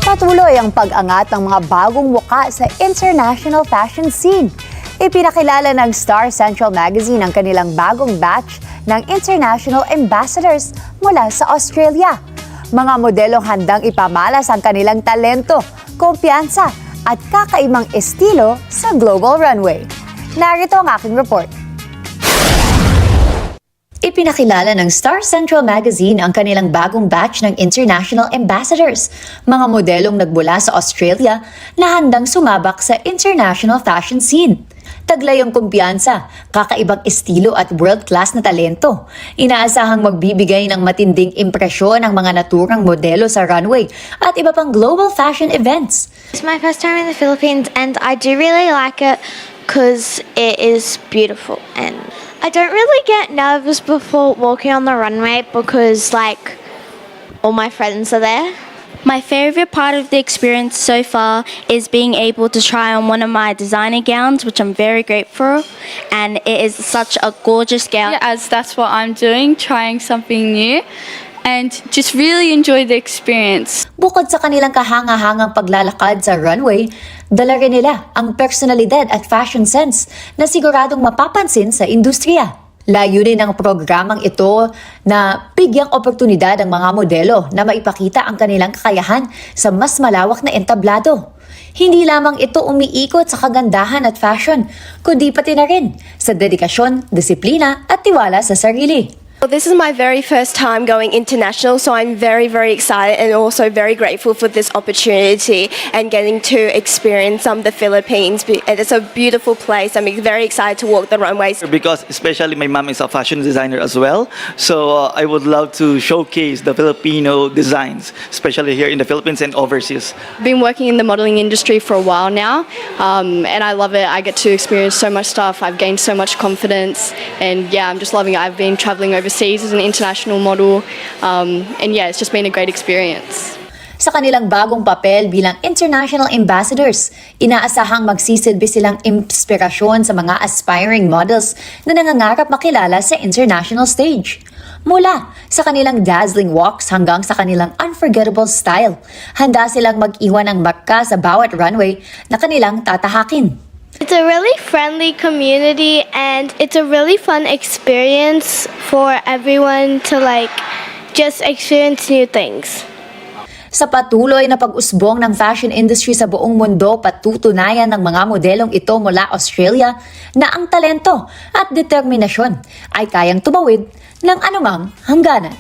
Patuloy ang pag-angat ng mga bagong muka sa international fashion scene. Ipinakilala ng Star Central Magazine ang kanilang bagong batch ng international ambassadors mula sa Australia. Mga modelong handang ipamalas ang kanilang talento, kumpiyansa at kakaibang estilo sa global runway. Narito ang aking report. Ipinakilala ng Star Central Magazine ang kanilang bagong batch ng international ambassadors, mga modelong nagmula sa Australia na handang sumabak sa international fashion scene. Taglay ang kumpiyansa, kakaibang estilo at world-class na talento. Inaasahang magbibigay ng matinding impresyon ang mga naturang modelo sa runway at iba pang global fashion events. It's my first time in the Philippines and I do really like it because it is beautiful, and I don't really get nervous before walking on the runway because all my friends are there. My favorite part of the experience so far is being able to try on one of my designer gowns, which I'm very grateful for, and it is such a gorgeous gown. Yeah, as that's what I'm doing, trying something new and just really enjoy the experience. Bukod sa kanilang kahanga-hangang paglalakad sa runway, dala rin nila ang personalidad at fashion sense na siguradong mapapansin sa industriya. Layunin ng programang ito na bigyang oportunidad ang mga modelo na maipakita ang kanilang kakayahan sa mas malawak na entablado. Hindi lamang ito umiikot sa kagandahan at fashion, kundi pati na rin sa dedikasyon, disiplina at tiwala sa sarili. Well, this is my very first time going international, so I'm very, very excited and also very grateful for this opportunity and getting to experience the Philippines. It's a beautiful place. I'm very excited to walk the runways. Because especially my mom is a fashion designer as well, so I would love to showcase the Filipino designs, especially here in the Philippines and overseas. Been working in the modeling industry for a while now, and I love it. I get to experience so much stuff. I've gained so much confidence, and yeah, I'm just loving it. I've been traveling overseas as an international model, and yeah, it's just been a great experience. Sa kanilang bagong papel bilang international ambassadors, inaasahang magsisilbi silang inspirasyon sa mga aspiring models na nangangarap makilala sa international stage. Mula sa kanilang dazzling walks hanggang sa kanilang unforgettable style, handa silang mag-iwan ng marka sa bawat runway na kanilang tatahakin. It's a really friendly community and it's a really fun experience for everyone to just experience new things. Sa patuloy na pag-usbong ng fashion industry sa buong mundo, patutunayan ng mga modelong ito mula Australia na ang talento at determinasyon ay kayang tumawid ng anumang hangganan.